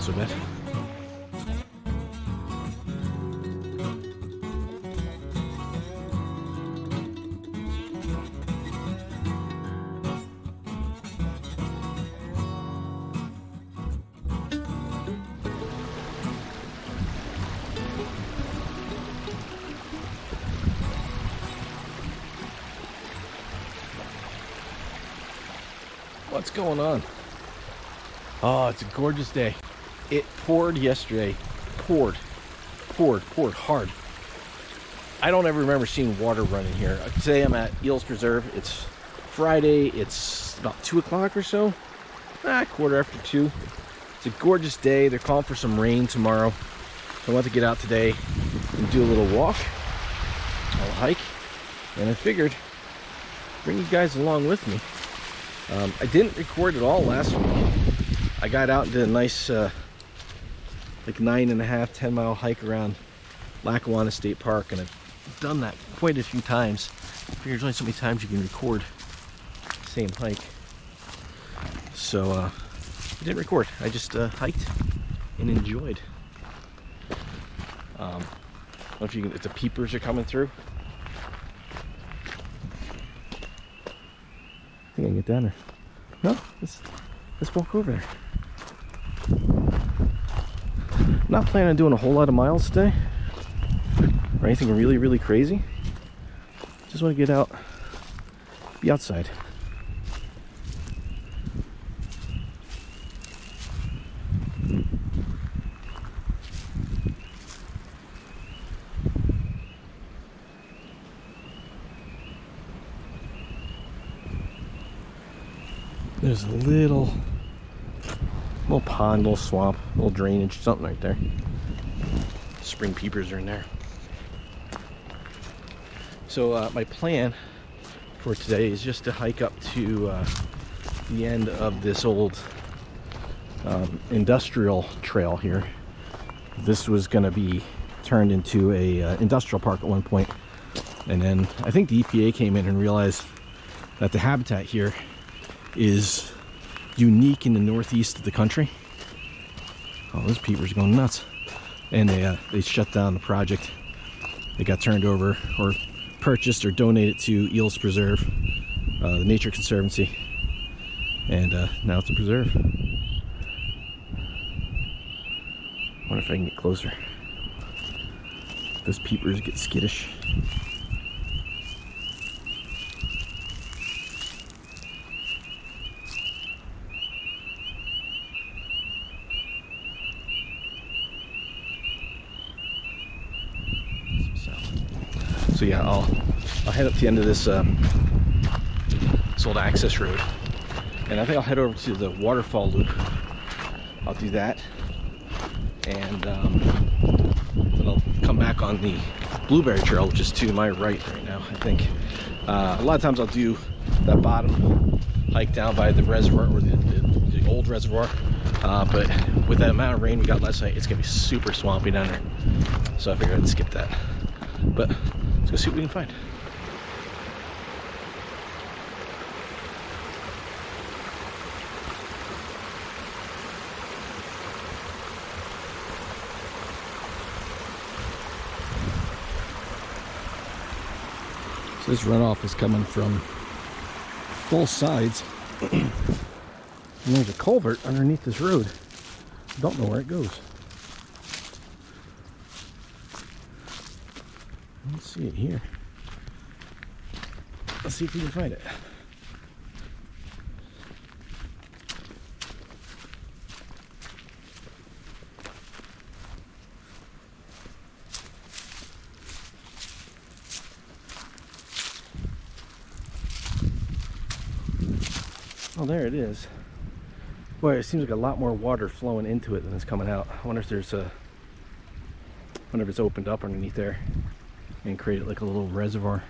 not so bad. What's going on? Oh, it's a gorgeous day. It poured yesterday. Poured hard. I don't ever remember seeing water running here. Today I'm at Eales Preserve. It's Friday. It's about 2 o'clock or so. Quarter after 2. It's a gorgeous day. They're calling for some rain tomorrow. So I want to get out today and do a little walk, a little hike. And I figured bring you guys along with me. I didn't record at all last week. I got out and did a nice like 9.5, 10-mile hike around Lackawanna State Park, and I've done that quite a few times. I figure there's only so many times you can record the same hike. So I didn't record. I just hiked and enjoyed. I don't know if you can, if the peepers are coming through. I think I can get down there. No, let's walk over there. Not planning on doing a whole lot of miles today or anything really crazy. Just want to get out, be outside. There's a little pond, little swamp, little drainage, something right there. Spring peepers are in there. So my plan for today is just to hike up to the end of this old industrial trail here. This was going to be turned into a industrial park at one point, and then I think the EPA came in and realized that the habitat here is unique in the northeast of the country. Oh, those peepers are going nuts. And they shut down the project. It got turned over or purchased or donated to Eales Preserve, the Nature Conservancy, and now it's a preserve. Wonder if I can get closer. Those peepers get skittish. So yeah, I'll head up to the end of this old access road, and I think I'll head over to the Waterfall loop. I'll do that, and then I'll come back on the Blueberry Trail, which is to my right now, I think. A lot of times I'll do that bottom hike down by the reservoir, or the old reservoir, but with that amount of rain we got last night, it's gonna be super swampy down there. So I figured I'd skip that. But let's go see what we can find. So this runoff is coming from both sides. And there's a culvert underneath this road. Don't know where it goes. Let's see it here. Let's see if we can find it. Oh, there it is. Boy, it seems like a lot more water flowing into it than is coming out. I wonder if there's a, wonder if it's opened up underneath there and created like a little reservoir.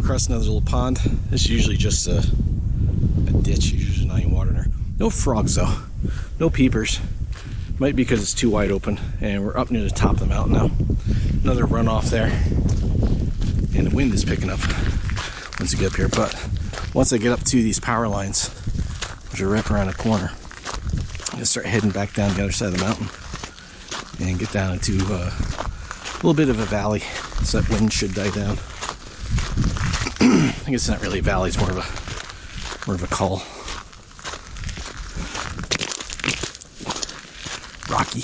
across another little pond. This is usually just a ditch. There's usually not even water in there. No frogs though. No peepers. Might be because it's too wide open, and we're up near the top of the mountain now. Another runoff there, and the wind is picking up once you get up here. But once I get up to these power lines, which are right around the corner, I'm gonna start heading back down the other side of the mountain and get down into a little bit of a valley, so that wind should die down. I guess it's not really a valley; it's more of a col. Rocky.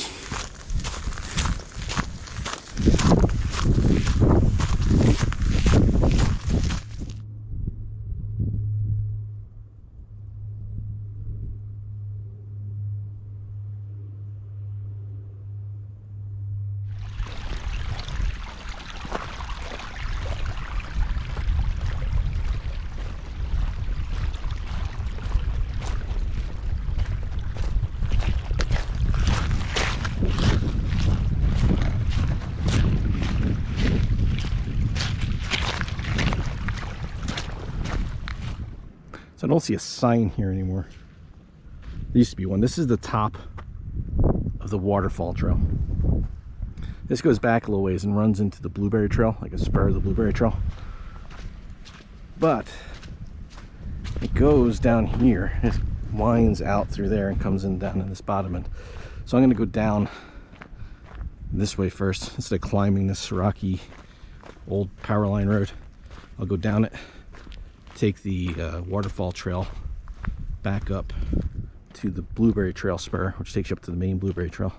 I don't see a sign here anymore. There used to be one. This is the top of the Waterfall trail. This goes back a little ways and runs into the Blueberry Trail, like a spur of the Blueberry Trail. But it goes down here. It winds out through there and comes in down in this bottom end. So I'm going to go down this way first instead of climbing this rocky old power line road. I'll go down it, take the Waterfall trail back up to the Blueberry Trail spur, which takes you up to the main Blueberry Trail.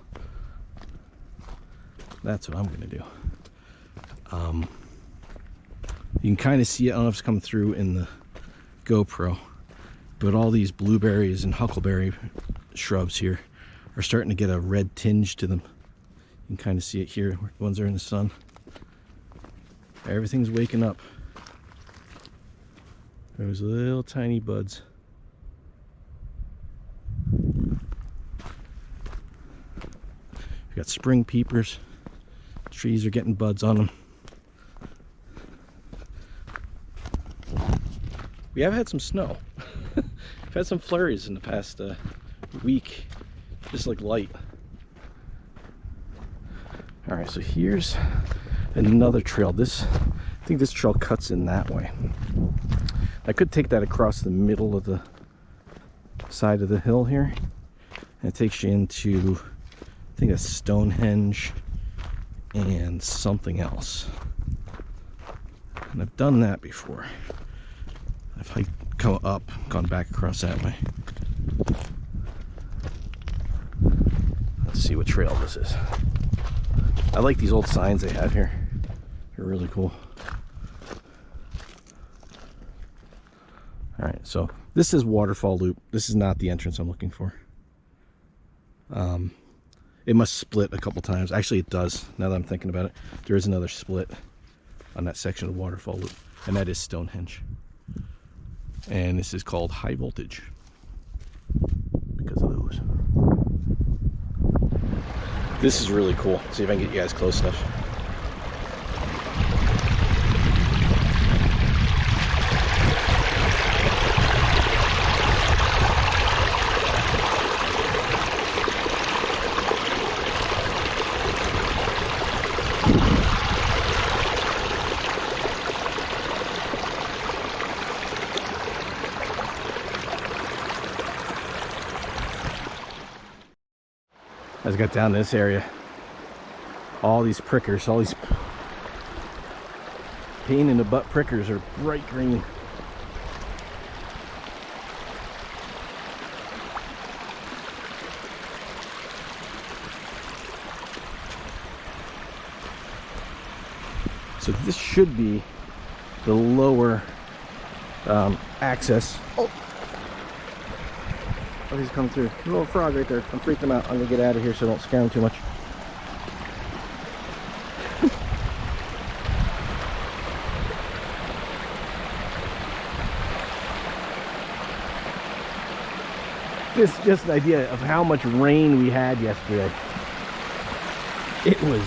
That's what I'm going to do. You can kind of see it. I don't know if it's coming through in the GoPro, but all these blueberries and huckleberry shrubs here are starting to get a red tinge to them. You can kind of see it here. The ones that are in the sun. Everything's waking up. Those little tiny buds. We got spring peepers. Trees are getting buds on them. We have had some snow. We've had some flurries in the past week, just like light. All right, so here's another trail. I think this trail cuts in that way. I could take that across the middle of the side of the hill here, and it takes you into, I think, a Stonehenge and something else. And I've done that before. I've come up, gone back across that way. Let's see what trail this is. I like these old signs they have here. They're really cool. All right, so this is Waterfall Loop. This is not the entrance I'm looking for. It must split a couple times. Actually, it does. Now that I'm thinking about it, there is another split on that section of Waterfall Loop, and that is Stonehenge. And this is called High Voltage because of those. This is really cool. See if I can get you guys close enough. As I got down to this area, all these prickers, all these pain in the butt prickers are bright green. So this should be the lower access. Oh, he's coming through. A little frog right there. I'm freaking him out. I'm gonna get out of here so I don't scare him too much. This is just an idea of how much rain we had yesterday. It was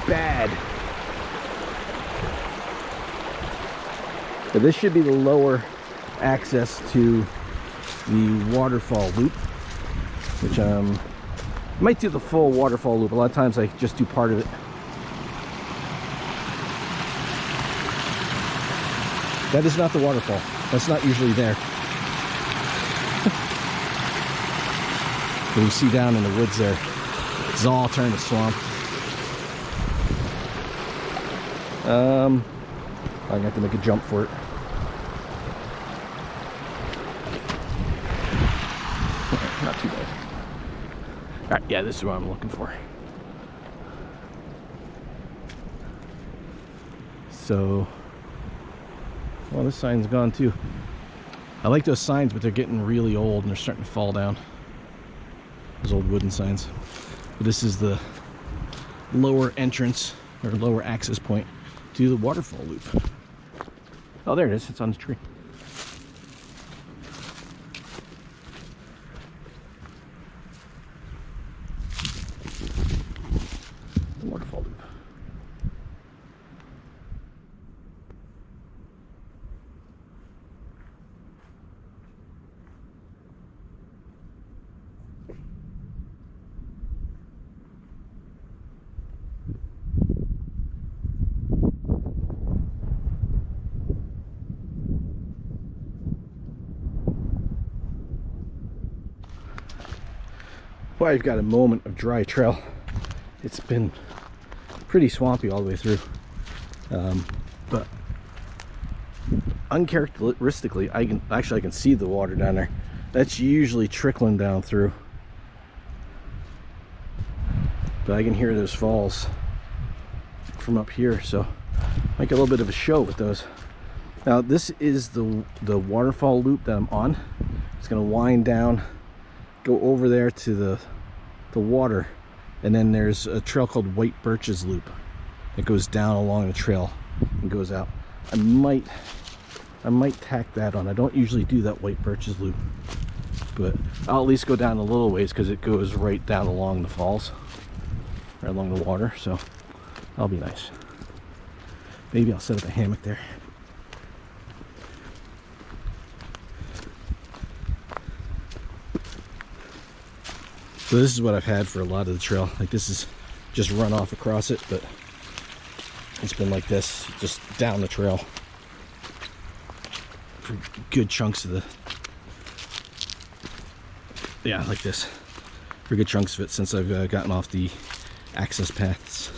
bad. But this should be the lower access to the Waterfall loop, which I might do the full Waterfall loop. A lot of times I just do part of it. That is not the waterfall. That's not usually there. You see down in the woods there, it's all turned to swamp. I'm gonna have to make a jump for it. Not too bad. All right, yeah, this is what I'm looking for. So, well, this sign's gone too. I like those signs, but they're getting really old and they're starting to fall down. Those old wooden signs. But this is the lower entrance or lower access point to the Waterfall loop. Oh, there it is. It's on the tree. The Waterfall loop. Well, I've got a moment of dry trail. It's been pretty swampy all the way through, but uncharacteristically, I can see the water down there. That's usually trickling down through, but I can hear those falls from up here, so make a little bit of a show with those. Now this is the waterfall loop that I'm on. It's going to wind down, go over there to the water, and then there's a trail called White Birches Loop that goes down along the trail and goes out. I might tack that on. I don't usually do that White Birches Loop, but I'll at least go down a little ways because it goes right down along the falls, right along the water, so that'll be nice. Maybe I'll set up a hammock there. So this is what I've had for a lot of the trail. Like, this is just run off across it, but it's been like this just down the trail for good chunks of the, yeah, like this, for good chunks of it since I've gotten off the access paths.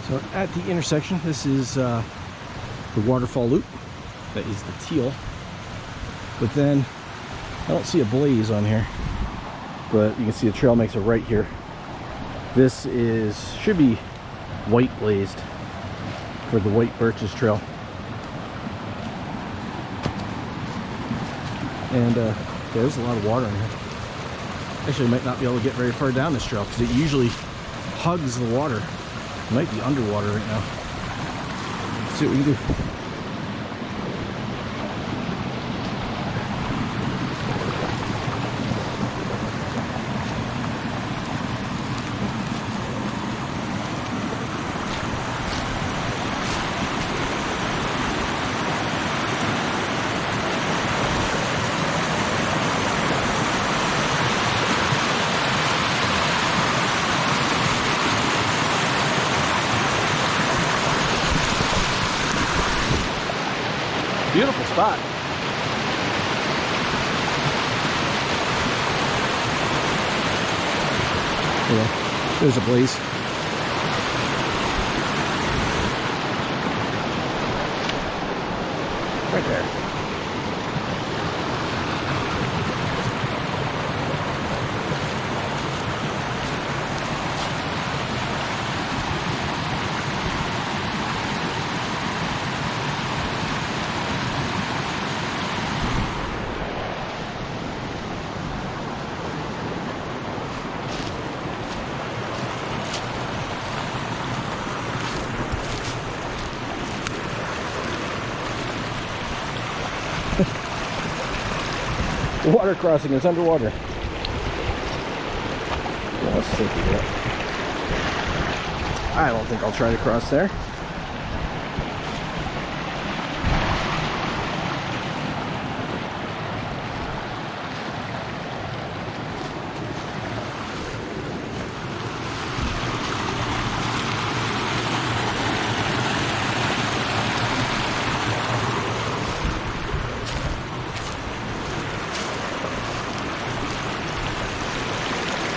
So at the intersection, this is the Waterfall loop. That is the teal. But then I don't see a blaze on here, but you can see the trail makes a right here. This should be white blazed for the White Birches Trail. And there's a lot of water in here. Actually, I might not be able to get very far down this trail because it usually hugs the water. It might be underwater right now. Let's see what we can do. Beautiful spot. Yeah, there's a blaze. Right there. Water crossing is underwater. stinky bit. I don't think I'll try to cross there.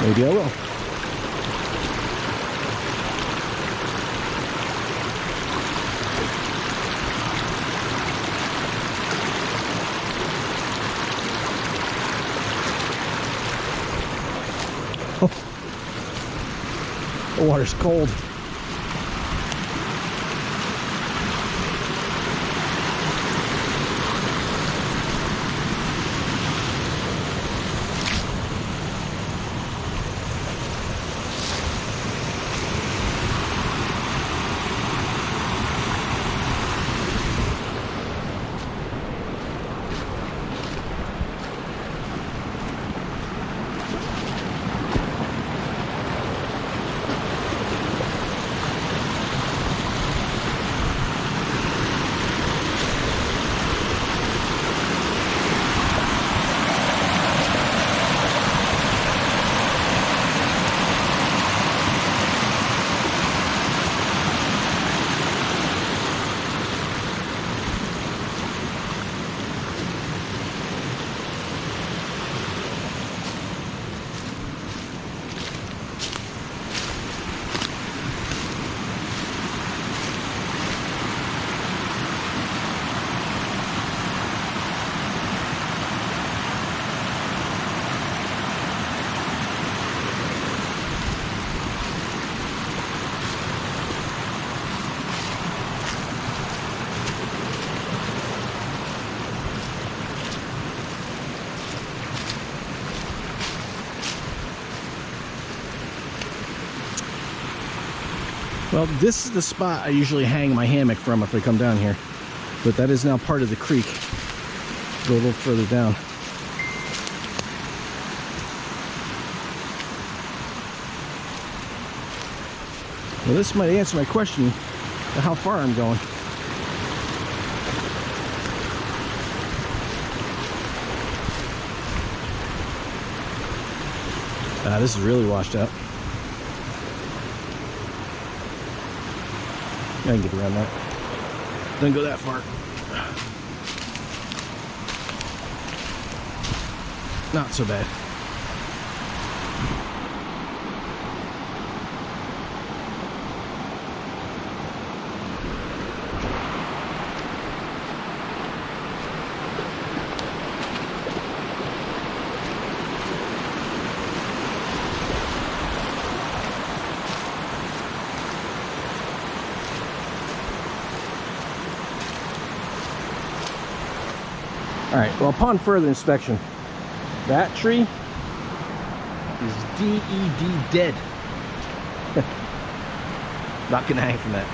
Maybe I will. The water's cold. Well, this is the spot I usually hang my hammock from if I come down here. But that is now part of the creek. Go a little further down. Well, this might answer my question of how far I'm going. This is really washed out. I can get around that. Doesn't go that far. Not so bad. Alright, well, upon further inspection, that tree is DED dead. Not gonna hang from that.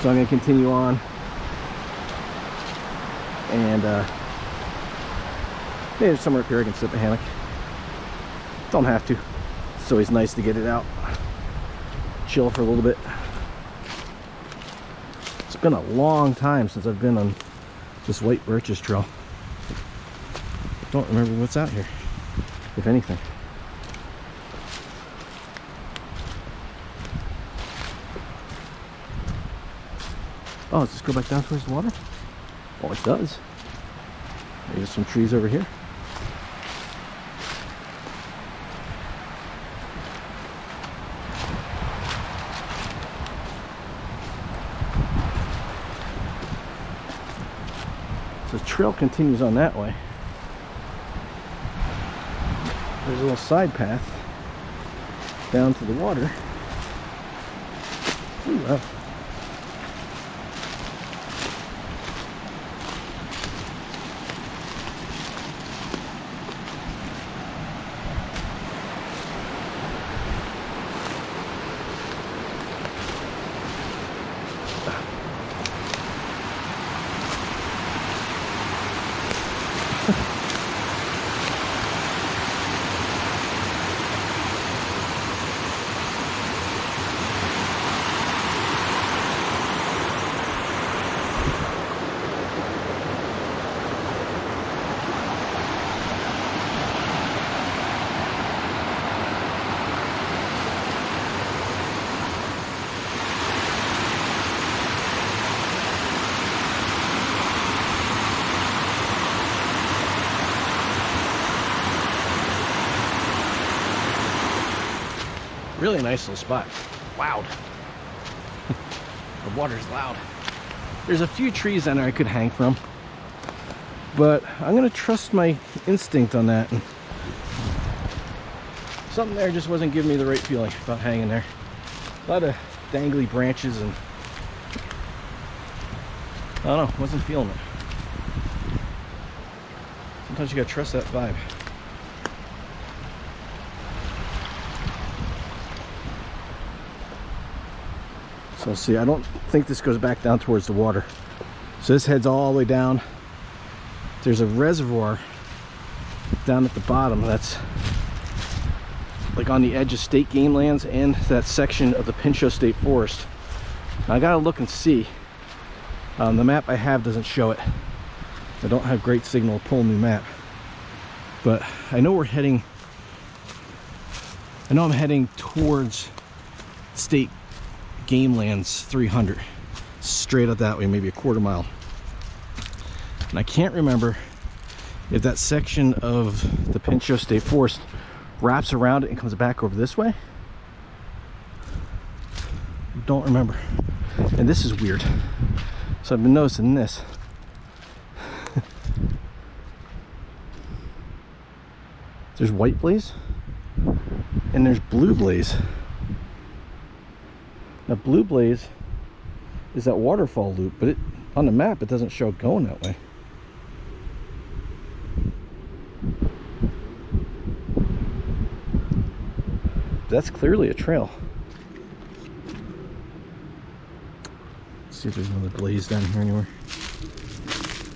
So I'm gonna continue on and maybe somewhere up here I can sit in the hammock. Don't have to. It's always nice to get it out, chill for a little bit. It's been a long time since I've been on this white birches trail. Don't remember what's out here, if anything. Oh, does this go back down towards the water? Oh, it does. There's some trees over here. So the trail continues on that way. There's a little side path down to the water. Ooh, wow. Really nice little spot. Loud. The water's loud. There's a few trees down there I could hang from, but I'm gonna trust my instinct on that. And something there just wasn't giving me the right feeling about hanging there. A lot of dangly branches and I don't know, wasn't feeling it. Sometimes you gotta trust that vibe. So see, I don't think this goes back down towards the water. So this heads all the way down. There's a reservoir down at the bottom that's like on the edge of state game lands and that section of the Pinchot State Forest. Now I gotta look and see. The map I have doesn't show it. I don't have great signal to pull a new map. But I know we're heading, I'm heading towards state game lands 300. Straight up that way, maybe a quarter mile. And I can't remember if that section of the Pinchot State Forest wraps around it and comes back over this way. Don't remember. And this is weird. So I've been noticing this. There's white blaze and there's blue blaze. Now blue blaze is that waterfall loop, but on the map it doesn't show it going that way. That's clearly a trail. Let's see if there's another blaze down here anywhere.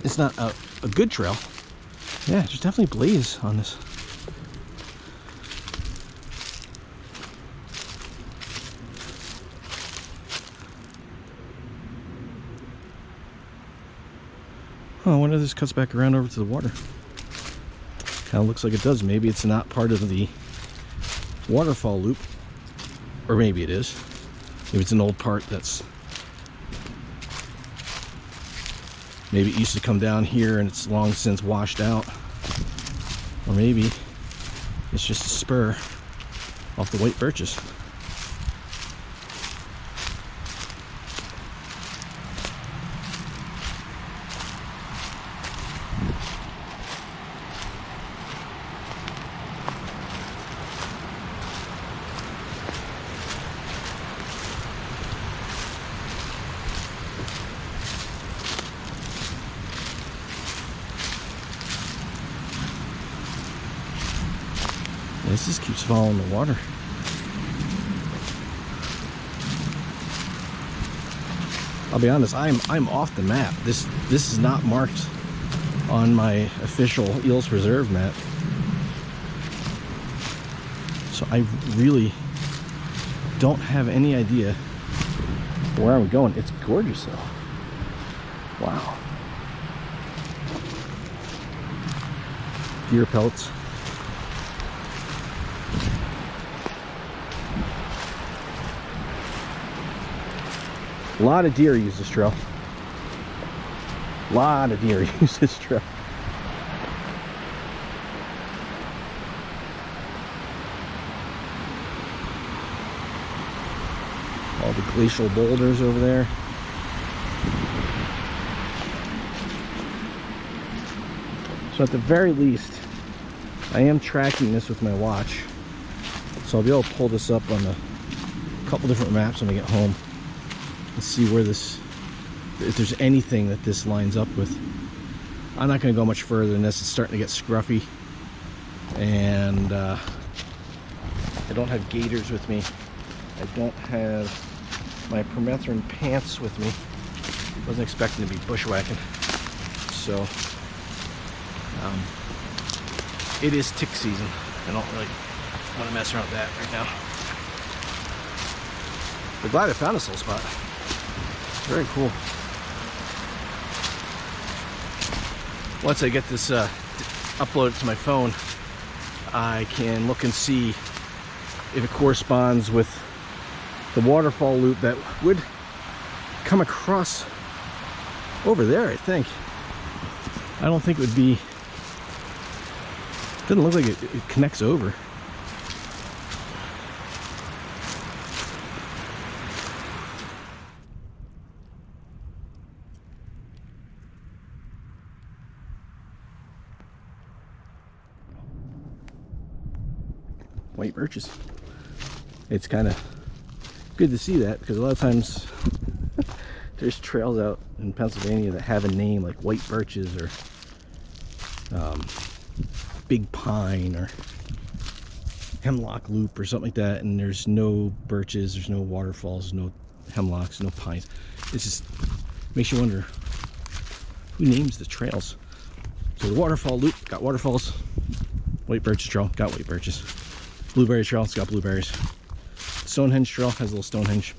It's not a good trail. Yeah, there's definitely blaze on this. Oh, I wonder if this cuts back around over to the water. Kind of looks like it does. Maybe it's not part of the waterfall loop, or maybe it is. Maybe it's an old part that's, maybe it used to come down here and it's long since washed out, or maybe it's just a spur off the white birches. This just keeps following the water. I'll be honest, I'm off the map. This is not marked on my official Eales Preserve map. So I really don't have any idea where I'm going. It's gorgeous though. Wow. Deer pelts. A lot of deer use this trail. A lot of deer use this trail. All the glacial boulders over there. So at the very least, I am tracking this with my watch. So I'll be able to pull this up on a couple different maps when I get home. Let's see where this, if there's anything that this lines up with. I'm not going to go much further than this. It's starting to get scruffy, and I don't have gaiters with me. I don't have my permethrin pants with me. Wasn't expecting to be bushwhacking. So it is tick season. I don't really want to mess around with that right now. But glad I found this little spot. Very cool. Once I get this uploaded to my phone, I can look and see if it corresponds with the waterfall loop that would come across over there, I think. I don't think it would be, doesn't look like it connects over. white birches. It's kind of good to see that, because a lot of times there's trails out in Pennsylvania that have a name like white birches or big pine or hemlock loop or something like that, and there's no birches, there's no waterfalls, no hemlocks, no pines. It just makes you wonder who names the trails. So the waterfall loop got waterfalls, white birches trail got white birches, blueberry trail it's got blueberries, Stonehenge trail has a little Stonehenge,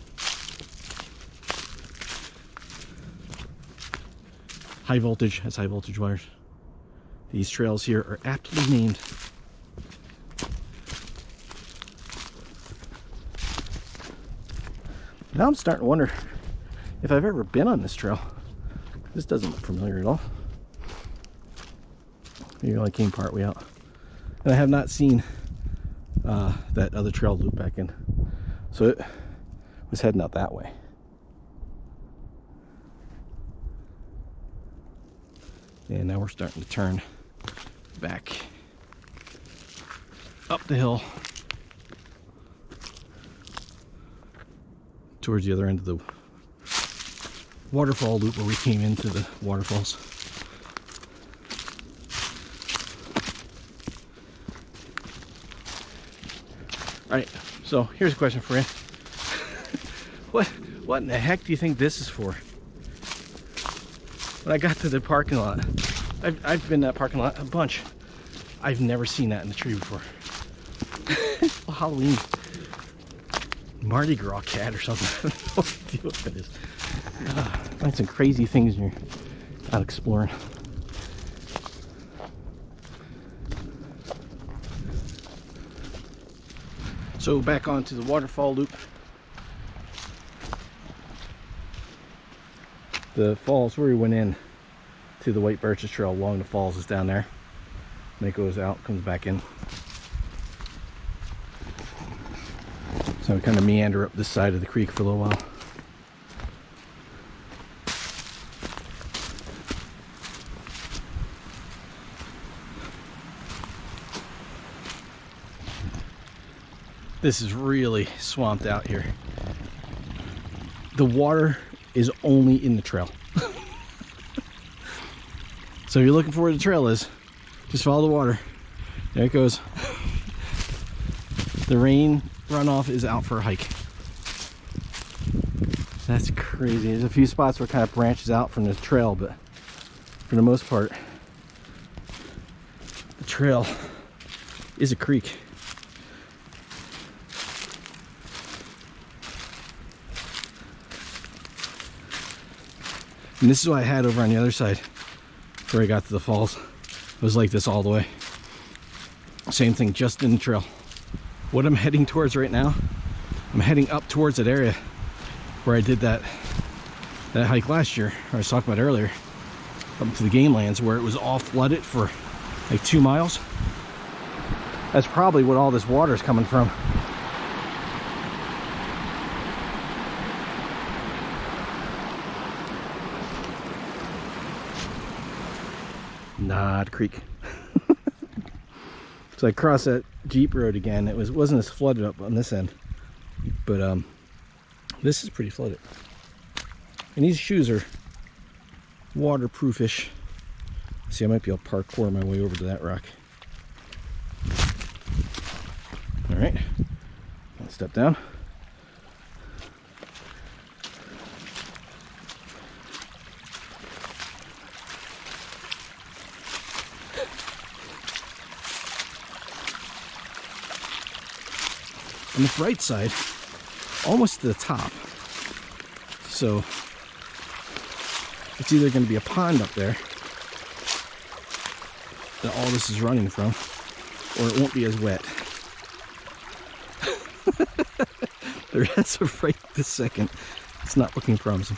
high voltage has high voltage wires. These trails here are aptly named. Now I'm starting to wonder if I've ever been on this trail. This doesn't look familiar at all. Maybe I only came part way out. And I have not seen that other trail loop back in. So it was heading out that way. And now we're starting to turn back up the hill towards the other end of the waterfall loop where we came into the waterfalls. All right, so here's a question for you. What in the heck do you think this is for? When I got to the parking lot, I've been in that parking lot a bunch. I've never seen that in the tree before. Well, Halloween, Mardi Gras cat or something. I don't know what the deal with that is. Find some crazy things when you're out exploring. So back onto the waterfall loop. The falls where we went in to the white birches trail along the falls is down there. And it goes out, comes back in. So we kind of meander up this side of the creek for a little while. This is really swamped out here. The water is only in the trail. So if you're looking for where the trail is, just follow the water. There it goes. The rain runoff is out for a hike. That's crazy. There's a few spots where it kind of branches out from the trail, but for the most part, the trail is a creek. And this is what I had over on the other side before I got to the falls. It was like this all the way. Same thing, just in the trail. What I'm heading towards right now, I'm heading up towards that area where I did that hike last year, or I was talking about earlier, up to the game lands where it was all flooded for like 2 miles. That's probably what all this water is coming from. Not a creek. So I crossed that Jeep road again. It wasn't as flooded up on this end, but this is pretty flooded. And these shoes are waterproofish. See, I might be able to parkour my way over to that rock. All right, let's step down. On the right side, almost to the top. So it's either going to be a pond up there that all this is running from, or it won't be as wet. As of right this second, it's not looking promising.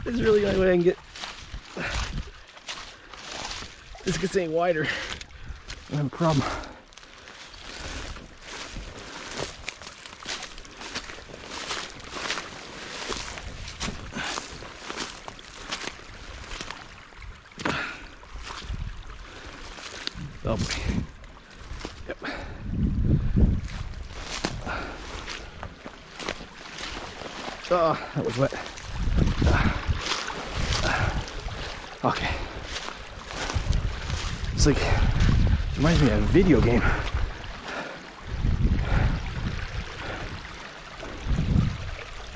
This is really the only way I can get this gets any wider. I have a problem. Oh boy. Yep. Oh, that was wet. Okay. It's like, it reminds me of a video game.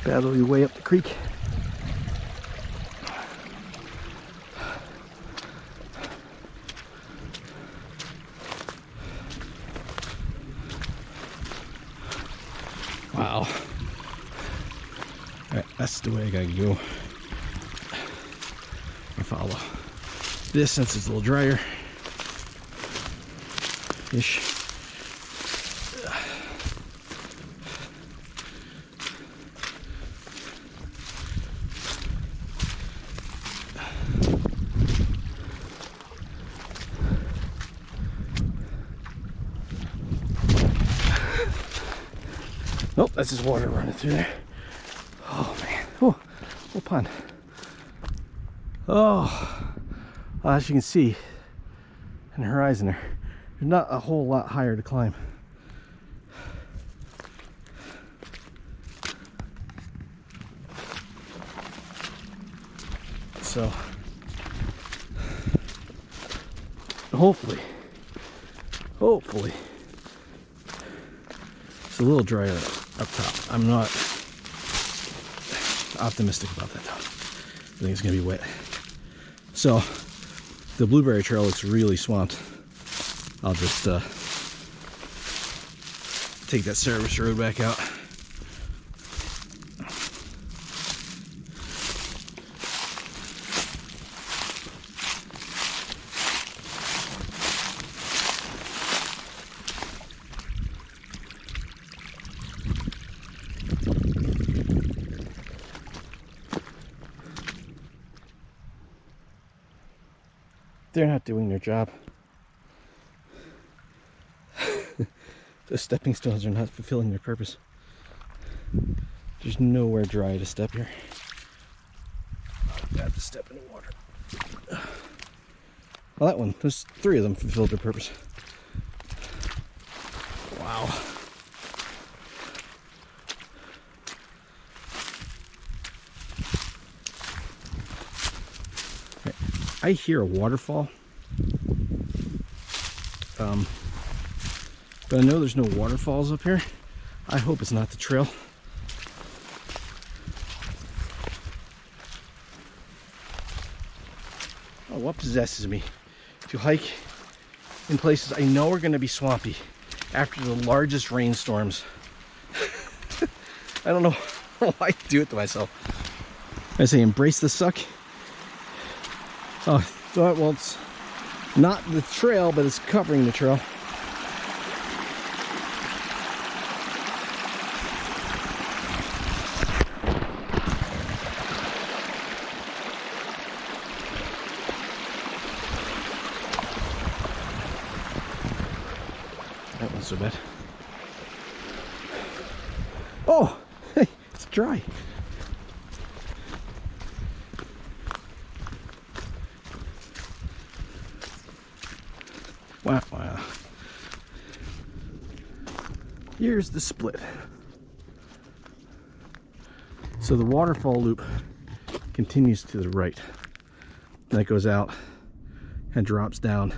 Battle your way up the creek. Wow. Alright, that's the way I gotta go. I follow this since it's a little drier ish. Nope, that's just water running through there. Oh man, oh, little pond. Oh, as you can see in the horizon there's not a whole lot higher to climb. So hopefully it's a little drier up top. I'm not optimistic about that though. I think it's gonna be wet. So the blueberry trail looks really swamped. I'll just take that service road back out. They're not doing their job. The stepping stones are not fulfilling their purpose. There's nowhere dry to step here. I have to step in the water. Well, that one, there's 3 of them fulfilled their purpose. Wow. I hear a waterfall, but I know there's no waterfalls up here. I hope it's not the trail. Oh, what possesses me to hike in places I know are going to be swampy after the largest rainstorms? I don't know why I do it to myself. I say embrace the suck. Oh, well, it's not the trail, but it's covering the trail. That one's so bad. Oh, hey, it's dry. Wow, wow. Here's the split. So the waterfall loop continues to the right. And that goes out and drops down.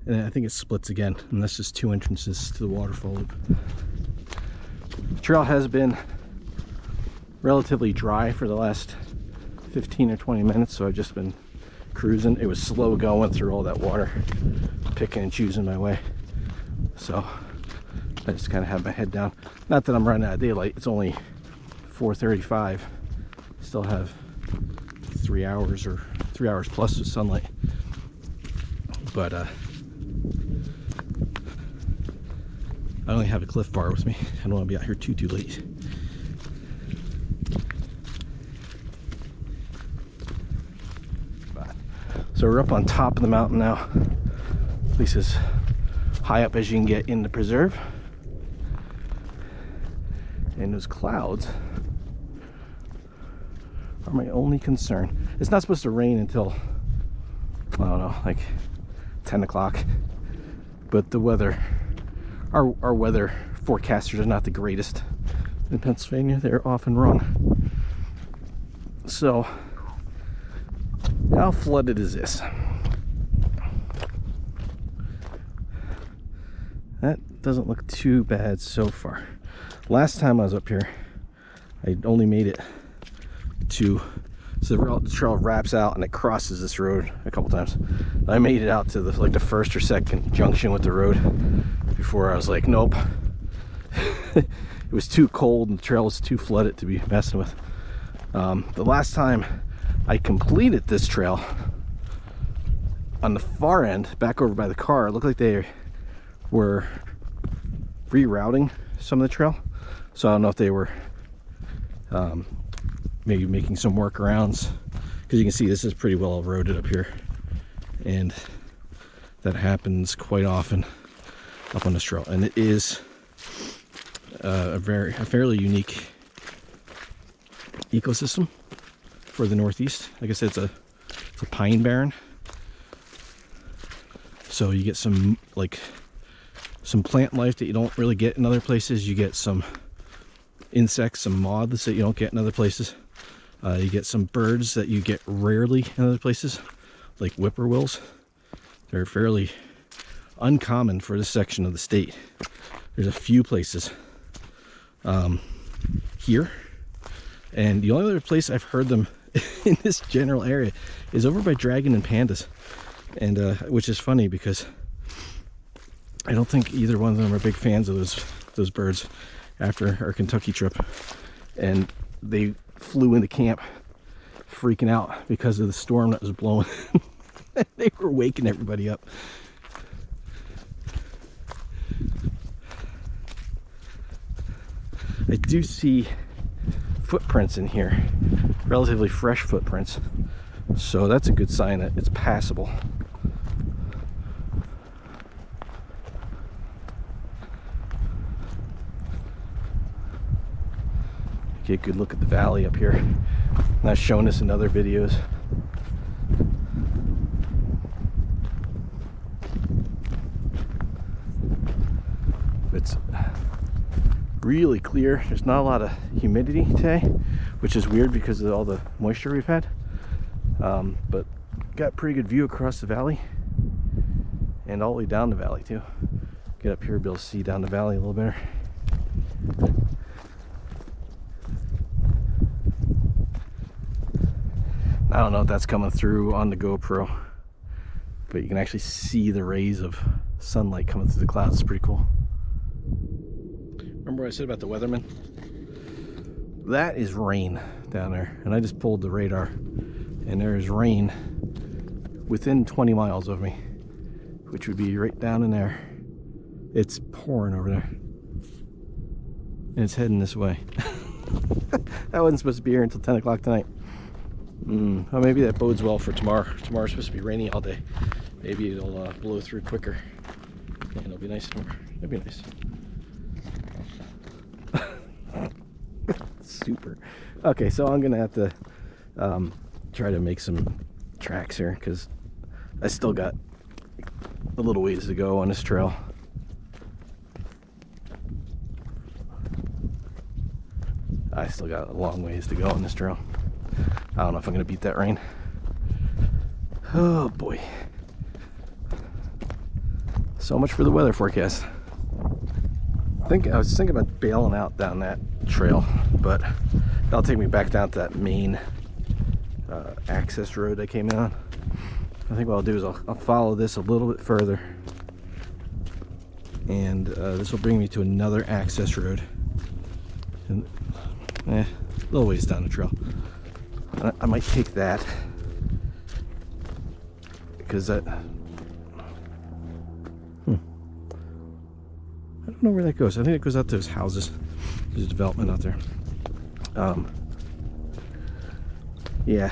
And I think it splits again. And that's just 2 entrances to the waterfall loop. The trail has been relatively dry for the last 15 or 20 minutes, so I've just been cruising. It was slow going through all that water, picking and choosing my way. So I just kind of have my head down. Not that I'm running out of daylight. It's only 4:35. Still have 3 hours or 3 hours plus of sunlight. But I only have a Cliff Bar with me. I don't want to be out here too late. So we're up on top of the mountain now. At least as high up as you can get in the preserve. And those clouds are my only concern. It's not supposed to rain until, I don't know, like 10 o'clock. but the weather, our weather forecasters are not the greatest in Pennsylvania. They're often wrong. So how flooded is this? That doesn't look too bad so far. Last time I was up here, I only made it to, so the trail wraps out and it crosses this road a couple times. I made it out to the first or second junction with the road before I was like, nope. It was too cold and the trail was too flooded to be messing with. The last time I completed this trail, on the far end, back over by the car, it looked like they were rerouting some of the trail. So I don't know if they were maybe making some workarounds, because you can see this is pretty well eroded up here, and that happens quite often up on this trail. And it is a fairly unique ecosystem for the Northeast. Like I said, it's a pine barren, so you get some plant life that you don't really get in other places. You get some insects, some moths that you don't get in other places. You get some birds that you get rarely in other places, like whippoorwills. They're fairly uncommon for this section of the state. There's a few places here, and the only other place I've heard them in this general area is over by Dragon and Pandas, and which is funny because I don't think either one of them are big fans of those birds after our Kentucky trip, and they flew into camp freaking out because of the storm that was blowing. They were waking everybody up. I do see footprints in here, relatively fresh footprints, so that's a good sign that it's passable. Get a good look at the valley up here. And I've shown this in other videos. It's really clear. There's not a lot of humidity today, which is weird because of all the moisture we've had. But got a pretty good view across the valley and all the way down the valley too. Get up here, be able to see down the valley a little better. I don't know if that's coming through on the GoPro, but you can actually see the rays of sunlight coming through the clouds. It's pretty cool. Remember what I said about the weatherman? That is rain down there, and I just pulled the radar, and there is rain within 20 miles of me, which would be right down in there. It's pouring over there, and it's heading this way. That wasn't supposed to be here until 10 o'clock tonight. Well, maybe that bodes well for tomorrow. Tomorrow's supposed to be rainy all day. Maybe it'll blow through quicker, and it'll be nice tomorrow. It'll be nice. Super. Okay, so I'm gonna have to try to make some tracks here, because I still got a little ways to go on this trail. I still got a long ways to go on this trail. I don't know if I'm gonna beat that rain. Oh boy. So much for the weather forecast. I was thinking about bailing out down that trail, but that'll take me back down to that main access road I came in on. I think what I'll do is I'll follow this a little bit further, and this will bring me to another access road, and a little ways down the trail. I might take that, because that I don't know where that goes. I think it goes out to those houses. There's a development out there. Yeah,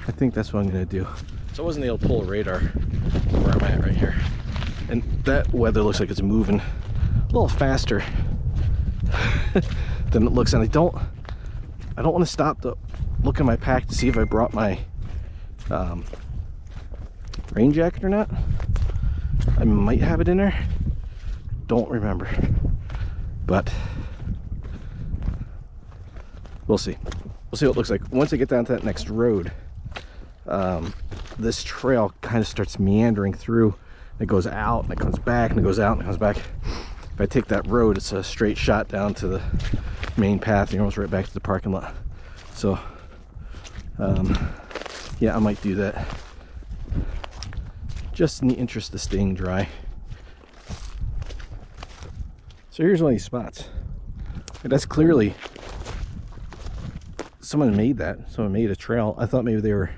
I think that's what I'm gonna do. So I wasn't able to pull a radar where I'm at right here, and that weather looks like it's moving a little faster than it looks. And I don't want to stop to look in my pack to see if I brought my rain jacket or not. I might have it in there. Don't remember. But we'll see. We'll see what it looks like. Once I get down to that next road, this trail kind of starts meandering through. It goes out and it comes back and it goes out and it comes back. If I take that road, it's a straight shot down to the main path. You're almost right back to the parking lot. So yeah, I might do that just in the interest of staying dry. So here's one of these spots. That's clearly someone made that. Someone made a trail. I thought maybe they were,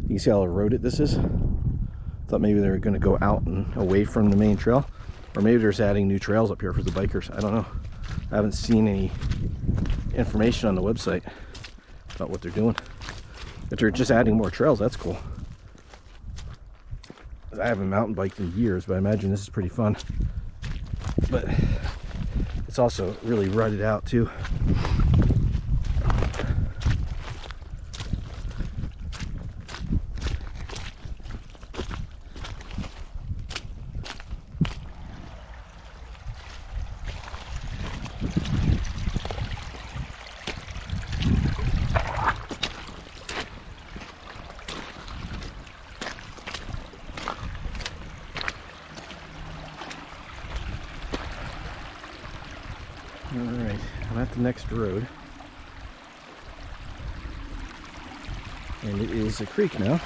you can see how eroded this is. I thought maybe they were going to go out and away from the main trail, or maybe they're just adding new trails up here for the bikers. I don't know. I haven't seen any information on the website about what they're doing. If they're just adding more trails, that's cool. I haven't mountain biked in years, but I imagine this is pretty fun. But it's also really rutted out too. Alright, I'm at the next road. And it is a creek now.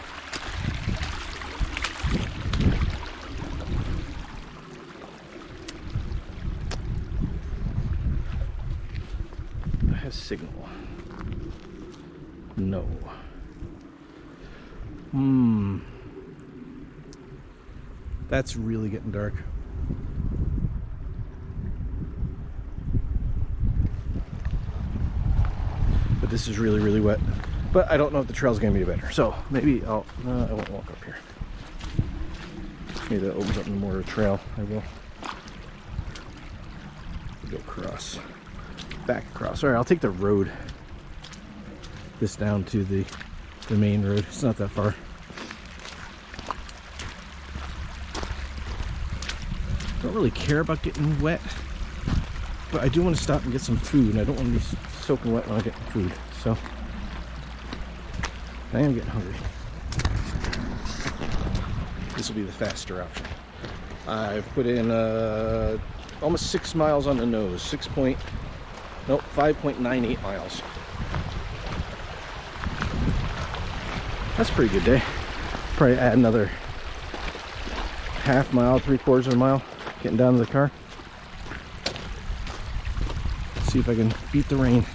I have signal. No. That's really getting dark. But this is really, really wet. But I don't know if the trail's gonna be better. So maybe I won't walk up here. Maybe that opens up more of a trail. I will go across, back across. All right, I'll take the road. This down to the main road. It's not that far. Don't really care about getting wet, but I do want to stop and get some food, and I don't want to be soaking wet when I get food. So I am getting hungry. This will be the faster option. I've put in almost 6 miles on the nose. 5.98 miles. That's a pretty good day. Probably add another half mile, 3/4 of a mile getting down to the car. See if I can beat the rain.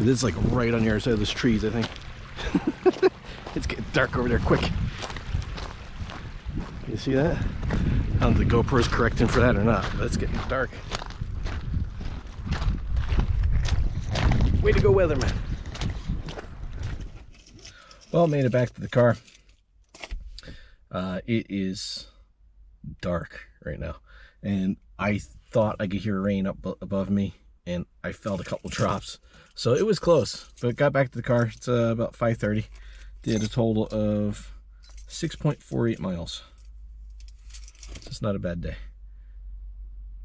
It is like right on the other side of those trees, I think. It's getting dark over there quick. You see that? I don't know if the GoPro's correcting for that or not, but it's getting dark. Way to go, weatherman. Well, made it back to the car. It is dark right now, and I thought I could hear rain up above me, and I felt a couple drops, so it was close. But got back to the car. It's about 5:30. Did a total of 6.48 miles. It's not a bad day.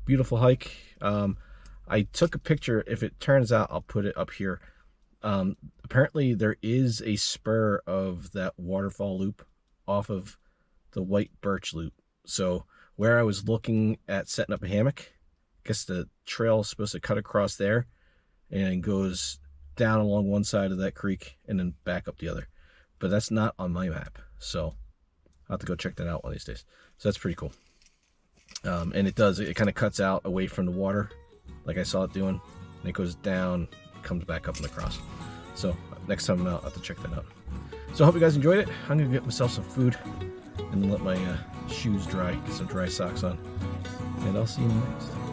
Beautiful hike. I took a picture. If it turns out, I'll put it up here. Apparently there is a spur of that waterfall loop off of the white birch loop. So where I was looking at setting up a hammock, I guess the trail is supposed to cut across there and goes down along one side of that creek and then back up the other. But that's not on my map, so I'll have to go check that out one of these days. So that's pretty cool. And it kind of cuts out away from the water like I saw it doing, and it goes down, comes back up and across. So next time I'm out, I'll have to check that out. So I hope you guys enjoyed it. I'm gonna get myself some food and then let my shoes dry, get some dry socks on, and I'll see you next time.